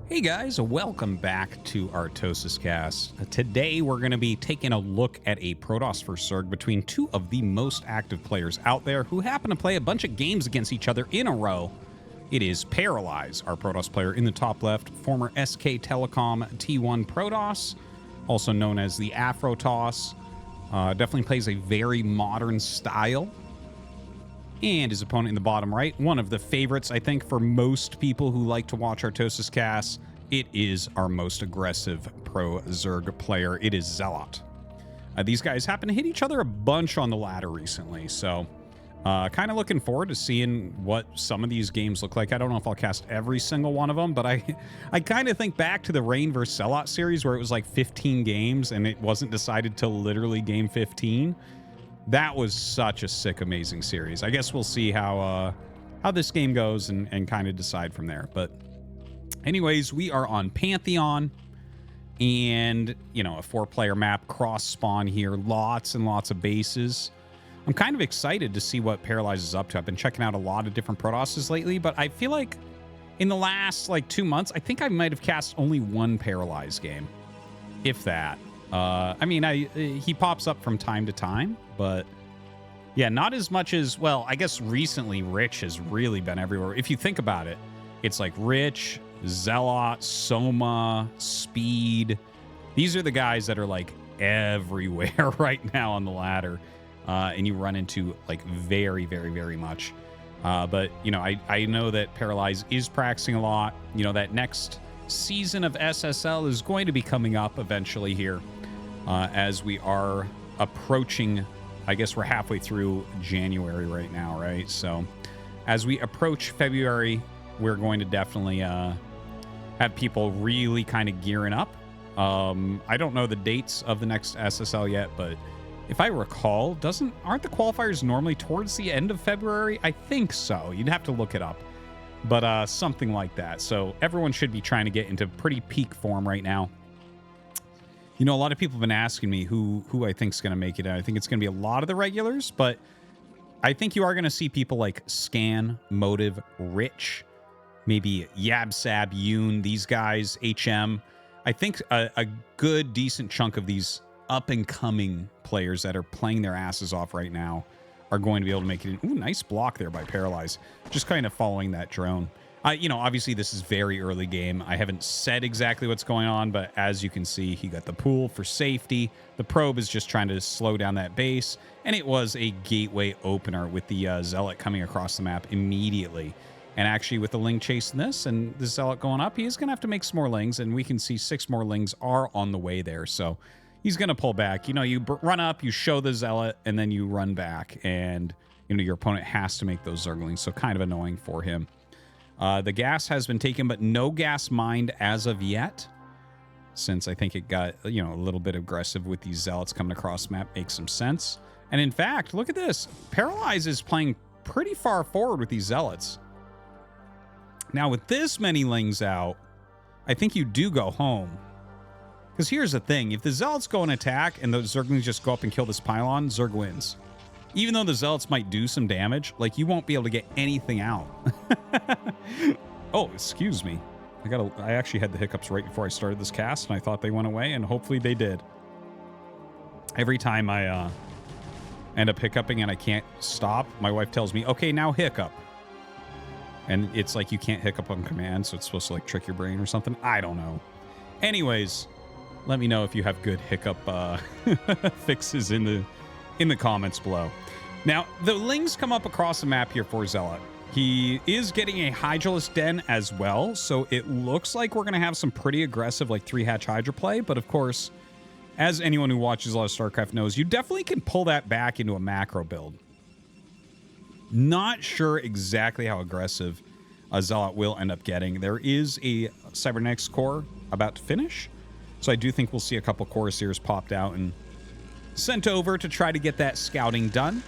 Hey guys, welcome back to ArtosisCasts. Today we're going to be taking a look at a Protoss vs Zerg between two of the most active players out there who happen to play a bunch of games against each other in a row. It is Paralyze, our Protoss player in the top left, former SK Telecom T1 Protoss, also known as the Afrotoss. Definitely plays a very modern style. And his opponent in the bottom right, one of the favorites, I think, for most people who like to watch ArtosisCasts. It is our most aggressive pro Zerg player. It is ZeLoT. These guys happen to hit each other a bunch on the ladder recently, so kind of looking forward to seeing what some of these games look like. I don't know if I'll cast every single one of them, but I kind of think back to the Reign vs ZeLoT series where it was like 15 games and it wasn't decided till literally game 15. That was such a sick, amazing series. I guess we'll see how this game goes and kind of decide from there. But anyways, we are on Pantheon and, you know, a 4-player map, cross spawn here, lots and lots of bases. I'm kind of excited to see what Paralyze is up to. I've been checking out a lot of different Protosses lately, but I feel like in the last, 2 months, I think I might have cast only one Paralyze game, if that. He pops up from time to time, but yeah, not as much as, well, I guess recently Rich has really been everywhere. If you think about it, it's like Rich, ZeLoT, Soma, Speed. These are the guys that are like everywhere right now on the ladder. And you run into like very, very, very much. But, you know, I know that Paralyze is practicing a lot. You know, that next season of SSL is going to be coming up eventually here. As we are approaching, I guess we're halfway through January right now, right? So as we approach February, we're going to definitely have people really kind of gearing up. I don't know the dates of the next SSL yet, but if I recall, aren't the qualifiers normally towards the end of February? I think so. You'd have to look it up. But something like that. So everyone should be trying to get into pretty peak form right now. You know, a lot of people have been asking me who I think is going to make it. I think it's going to be a lot of the regulars, but I think you are going to see people like Scan, Motive, Rich, maybe Yabsab, Yoon, these guys, HM. I think a good, decent chunk of these up-and-coming players that are playing their asses off right now are going to be able to make it in. Ooh, nice block there by Paralyze. Just kind of following that drone. You know, obviously this is very early game. I haven't said exactly what's going on, but as you can see, he got the pool for safety. The probe is just trying to slow down that base, and it was a gateway opener with the ZeLoT coming across the map immediately. And actually with the Ling chasing this and the ZeLoT going up, he is going to have to make some more Lings, and we can see 6 more Lings are on the way there. So he's going to pull back. You know, you run up, you show the ZeLoT, and then you run back, and, you know, your opponent has to make those Zerglings, so kind of annoying for him. The gas has been taken, but no gas mined as of yet, since I think it got, you know, a little bit aggressive with these ZeLoTs coming across the map. Makes some sense. And in fact, look at this. Paralyze is playing pretty far forward with these ZeLoTs. Now, with this many Lings out, I think you do go home. Because here's the thing. If the ZeLoTs go and attack and those Zerglings just go up and kill this pylon, Zerg wins. Even though the ZeLoTs might do some damage, like, you won't be able to get anything out. Oh, excuse me. I actually had the hiccups right before I started this cast, and I thought they went away, and hopefully they did. Every time I end up hiccuping and I can't stop, my wife tells me, okay, now hiccup. And it's like you can't hiccup on command, so it's supposed to, like, trick your brain or something. I don't know. Anyways, let me know if you have good hiccup fixes in the comments below. Now, the Lings come up across the map here for ZeLoT. He is getting a Hydralisk Den as well, so it looks like we're going to have some pretty aggressive, like, 3-hatch Hydra play, but of course, as anyone who watches a lot of StarCraft knows, you definitely can pull that back into a macro build. Not sure exactly how aggressive ZeLoT will end up getting. There is a Cybernetics core about to finish, so I do think we'll see a couple Corsairs popped out and sent over to try to get that scouting done.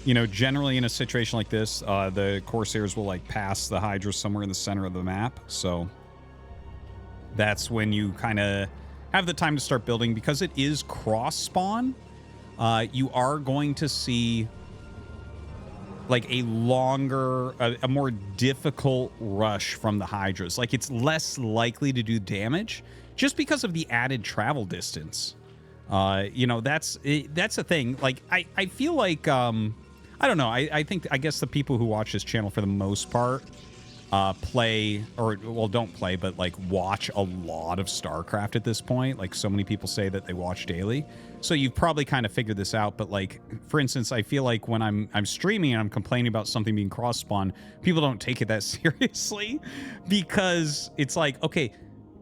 You know, generally in a situation like this, the Corsairs will, like, pass the Hydra somewhere in the center of the map. So that's when you kind of have the time to start building. Because it is cross spawn, you are going to see like a longer, a more difficult rush from the Hydras. Like it's less likely to do damage just because of the added travel distance. You know, that's a thing. Like I feel like I don't know. I guess the people who watch this channel for the most part play, or well, don't play, but like watch a lot of StarCraft at this point. Like so many people say that they watch daily, so you've probably kind of figured this out. But like, for instance, I feel like when I'm streaming and I'm complaining about something being cross spawn, people don't take it that seriously, because it's like, okay,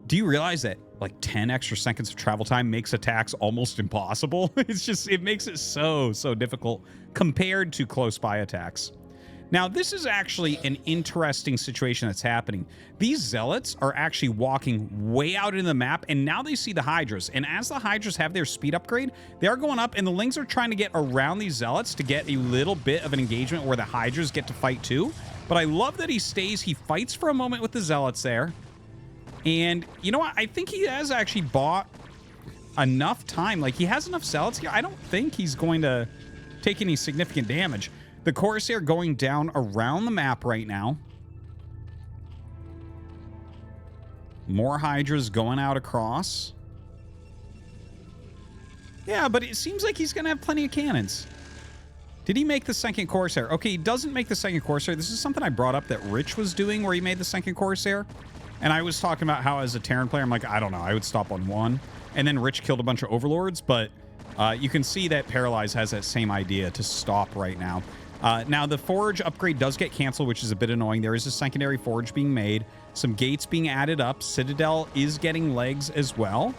do you realize that like 10 extra seconds of travel time makes attacks almost impossible? It's just, it makes it so difficult compared to close by attacks. Now, this is actually an interesting situation that's happening. These Zealots are actually walking way out into the map, and now they see the Hydras. And as the Hydras have their speed upgrade, they are going up, and the Lings are trying to get around these Zealots to get a little bit of an engagement where the Hydras get to fight too. But I love that he stays. He fights for a moment with the Zealots there. And you know what? I think he has actually bought enough time. Like, he has enough Zealots here. I don't think he's going to take any significant damage. The Corsair going down around the map right now. More Hydras going out across. Yeah, but it seems like he's going to have plenty of cannons. Did he make the second Corsair? Okay, he doesn't make the second Corsair. This is something I brought up that Rich was doing where he made the second Corsair. And I was talking about how as a Terran player, I'm like, I don't know, I would stop on one. And then Rich killed a bunch of Overlords, but you can see that Paralyze has that same idea to stop right now. Now, the Forge upgrade does get canceled, which is a bit annoying. There is a secondary Forge being made. Some gates being added up. Citadel is getting legs as well.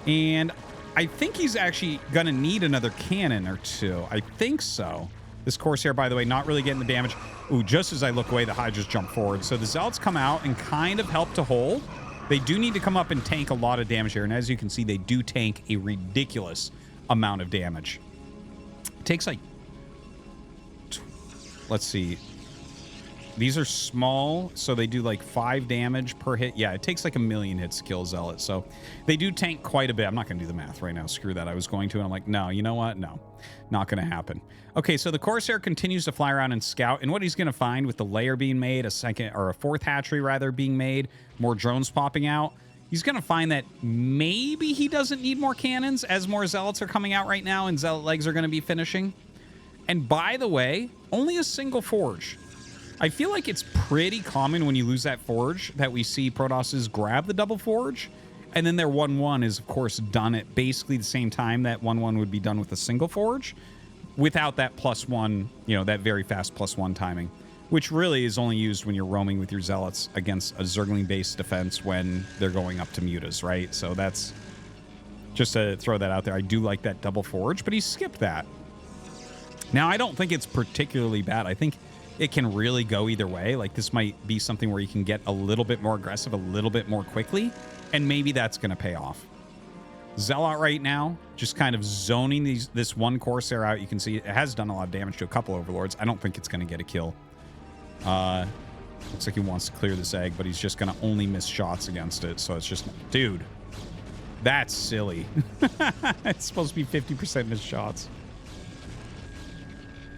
And I think he's actually going to need another cannon or two. I think so. This Corsair, by the way, not really getting the damage. Ooh, just as I look away, the Hydras jump forward. So the Zealots come out and kind of help to hold. They do need to come up and tank a lot of damage here. And as you can see, they do tank a ridiculous amount of damage. It takes like... Let's see. These are small, so they do like 5 damage per hit. Yeah, it takes like 1,000,000 hits to kill Zealot. So they do tank quite a bit. I'm not going to do the math right now. Screw that. I was going to, and I'm like, no, you know what? No, not going to happen. Okay, so the Corsair continues to fly around and scout. And what he's going to find with the layer being made, a second or a fourth hatchery rather being made, more drones popping out, he's going to find that maybe he doesn't need more cannons as more Zealots are coming out right now and Zealot legs are going to be finishing. And by the way, only a single Forge. I feel like it's pretty common when you lose that Forge that we see Protosses grab the double Forge, and then their 1-1 is, of course, done at basically the same time that 1-1 would be done with a single Forge, without that +1, you know, that very fast +1 timing, which really is only used when you're roaming with your Zealots against a Zergling-based defense when they're going up to mutas, right? So that's just to throw that out there. I do like that double Forge, but he skipped that. Now, I don't think it's particularly bad. I think it can really go either way. Like, this might be something where you can get a little bit more aggressive, a little bit more quickly, and maybe that's going to pay off. Zealot right now, just kind of zoning this one Corsair out. You can see it has done a lot of damage to a couple Overlords. I don't think it's going to get a kill. Looks like he wants to clear this egg, but he's just going to only miss shots against it. So it's just... Dude, that's silly. It's supposed to be 50% missed shots.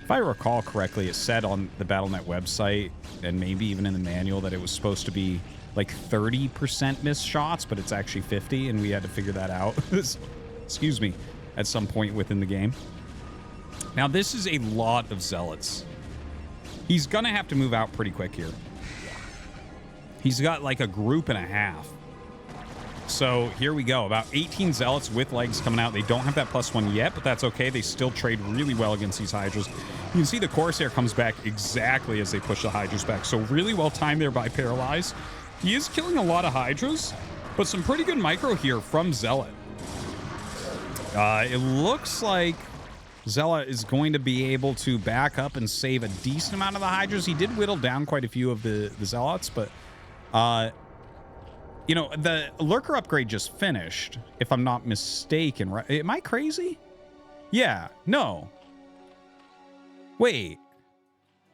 If I recall correctly, it said on the Battle.net website, and maybe even in the manual, that it was supposed to be like 30% missed shots, but it's actually 50, and we had to figure that out. Excuse me, at some point within the game. Now, this is a lot of Zealots. He's gonna have to move out pretty quick here. He's got like a group and a half. So here we go. About 18 Zealots with legs coming out. They don't have that +1 yet, but that's okay. They still trade really well against these Hydras. You can see the Corsair comes back exactly as they push the Hydras back. So really well timed there by Paralyze. He is killing a lot of Hydras, but some pretty good micro here from ZeLoT. It looks like ZeLoT is going to be able to back up and save a decent amount of the Hydras. He did whittle down quite a few of the Zealots, but... you know, the Lurker upgrade just finished, if I'm not mistaken, right? Am I crazy? Yeah, no. Wait.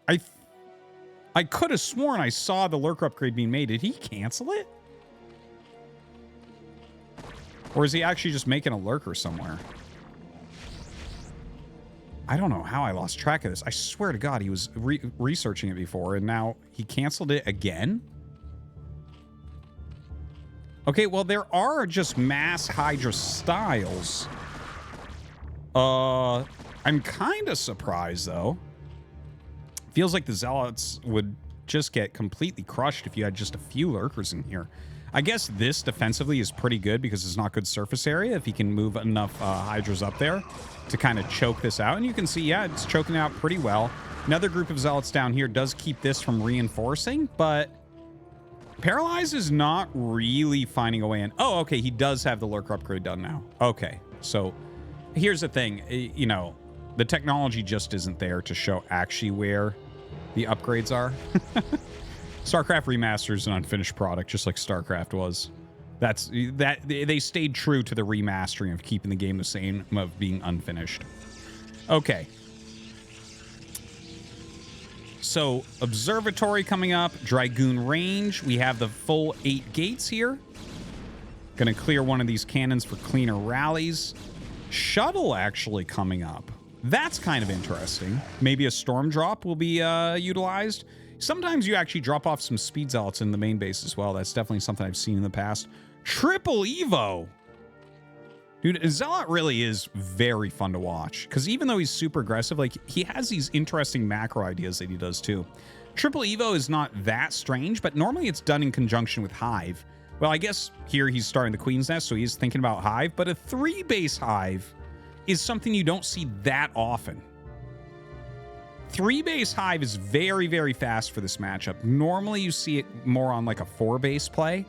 I could have sworn I saw the Lurker upgrade being made. Did he cancel it? Or is he actually just making a Lurker somewhere? I don't know how I lost track of this. I swear to God, he was researching it before, and now he canceled it again? Okay, well, there are just mass Hydra styles. I'm kind of surprised, though. Feels like the ZeLoTs would just get completely crushed if you had just a few lurkers in here. I guess this defensively is pretty good because it's not good surface area if he can move enough Hydras up there to kind of choke this out. And you can see, yeah, it's choking out pretty well. Another group of ZeLoTs down here does keep this from reinforcing, but Paralyze is not really finding a way in. Oh, okay, he does have the lurker upgrade done now. Okay, so here's the thing. You know, the technology just isn't there to show actually where the upgrades are. StarCraft Remastered is an unfinished product, just like StarCraft was. They stayed true to the remastering of keeping the game the same, of being unfinished. Okay. So, Observatory coming up, Dragoon Range. We have the full 8 gates here. Gonna clear one of these cannons for cleaner rallies. Shuttle actually coming up. That's kind of interesting. Maybe a storm drop will be utilized. Sometimes you actually drop off some speed zealots in the main base as well. That's definitely something I've seen in the past. Triple Evo. Dude, ZeLoT really is very fun to watch. Because even though he's super aggressive, like, he has these interesting macro ideas that he does too. Triple Evo is not that strange, but normally it's done in conjunction with Hive. Well, I guess here he's starting the Queen's Nest, so he's thinking about Hive. But a 3-base Hive is something you don't see that often. 3-base Hive is very, very fast for this matchup. Normally, you see it more on like a 4-base play.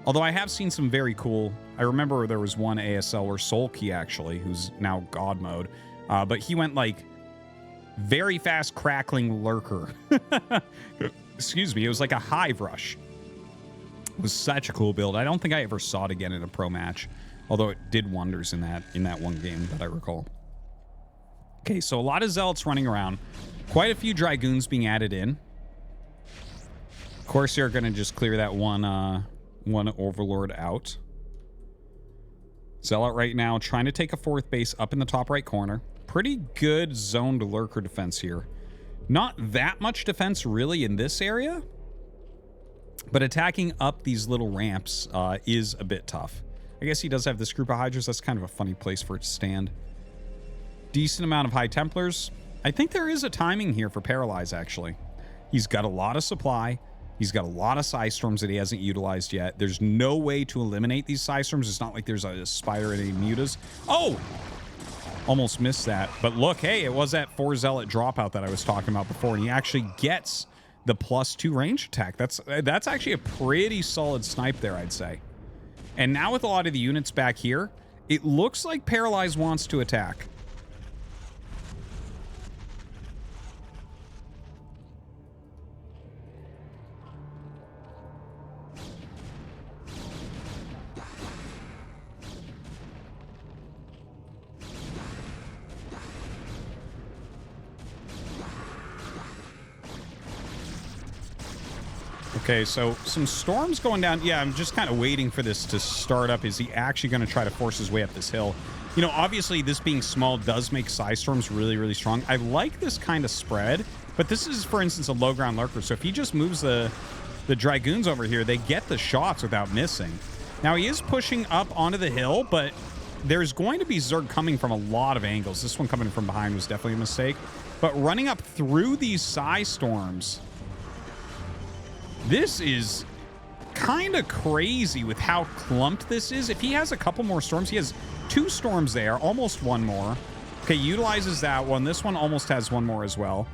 Although I have seen some very cool... I remember there was one ASL where Solkey, actually, who's now God mode, but he went like very fast crackling lurker. Excuse me. It was like a Hive Rush. It was such a cool build. I don't think I ever saw it again in a pro match, although it did wonders in that one game that I recall. Okay, so a lot of ZeLoTs running around. Quite a few Dragoons being added in. Of course, you're going to just clear that one Overlord out. ZeLoT right now trying to take a 4th base up in the top right corner. Pretty good zoned lurker defense here. Not that much defense really in this area, but attacking up these little ramps is a bit tough. I guess he does have this group of Hydras. That's kind of a funny place for it to stand. Decent amount of High Templars. I think there is a timing here for Paralyze, actually. He's got a lot of supply. He's got a lot of Psystorms that he hasn't utilized yet. There's no way to eliminate these Psystorms. It's not like there's a spider and any mutas. Oh! Almost missed that. But look, hey, it was that 4 ZeLoT dropout that I was talking about before, and he actually gets the +2 range attack. That's actually a pretty solid snipe there, I'd say. And now with a lot of the units back here, it looks like Paralyze wants to attack. Okay, so some storms going down. Yeah, I'm just kind of waiting for this to start up. Is he actually going to try to force his way up this hill? You know, obviously this being small does make Psystorms really, really strong. I like this kind of spread, but this is, for instance, a low ground lurker. So if he just moves the Dragoons over here, they get the shots without missing. Now he is pushing up onto the hill, but there's going to be Zerg coming from a lot of angles. This one coming from behind was definitely a mistake. But running up through these Psystorms, this is kind of crazy with how clumped this is. If he has a couple more storms, he has 2 storms there, almost 1 more. Okay, utilizes that one. This one almost has 1 more as well.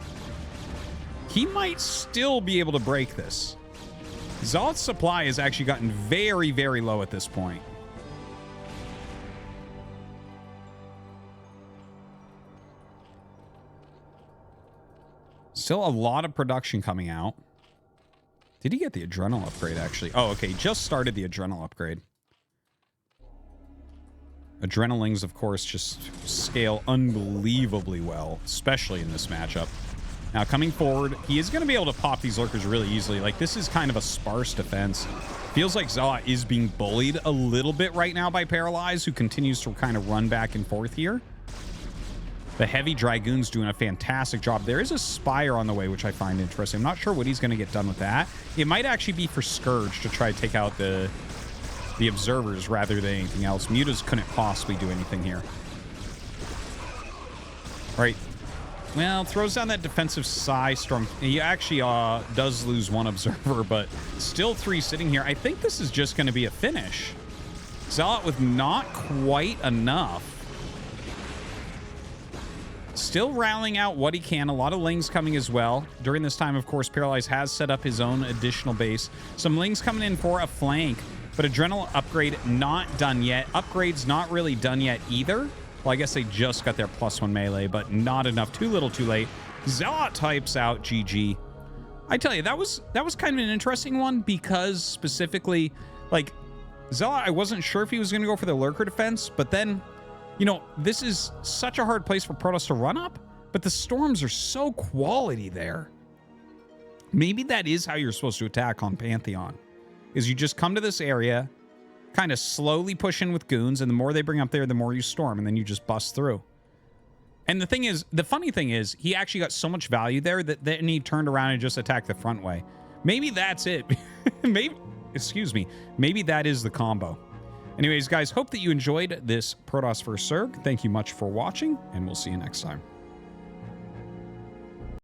He might still be able to break this. ZeLoT's supply has actually gotten very, very low at this point. Still a lot of production coming out. Did he get the Adrenal upgrade, actually? Oh, okay. He just started the Adrenal upgrade. Adrenalings, of course, just scale unbelievably well, especially in this matchup. Now, coming forward, he is going to be able to pop these lurkers really easily. Like, this is kind of a sparse defense. Feels like ZeLoT is being bullied a little bit right now by Paralyze, who continues to kind of run back and forth here. The heavy Dragoon's doing a fantastic job. There is a Spire on the way, which I find interesting. I'm not sure what he's going to get done with that. It might actually be for Scourge to try to take out the Observers rather than anything else. Mutas couldn't possibly do anything here. All right. Well, throws down that defensive Psy Storm. He actually does lose one Observer, but still 3 sitting here. I think this is just going to be a finish. ZeLoT with not quite enough. Still rallying out what he can. A lot of Lings coming as well. During this time, of course, Paralyze has set up his own additional base. Some Lings coming in for a flank, but Adrenal upgrade not done yet. Upgrade's not really done yet either. Well, I guess they just got their +1 melee, but not enough. Too little, too late. ZeLoT types out GG. I tell you, that was kind of an interesting one because specifically, like, ZeLoT, I wasn't sure if he was going to go for the Lurker defense, but then, you know, this is such a hard place for Protoss to run up, but the Storms are so quality there. Maybe that is how you're supposed to attack on Pantheon, is you just come to this area, kind of slowly push in with goons, and the more they bring up there, the more you storm, and then you just bust through. And the thing is, the funny thing is, he actually got so much value there that then he turned around and just attacked the front way. Maybe that's it. Maybe, excuse me, maybe that is the combo. Anyways, guys, hope that you enjoyed this Protoss vs. Zerg. Thank you much for watching, and we'll see you next time.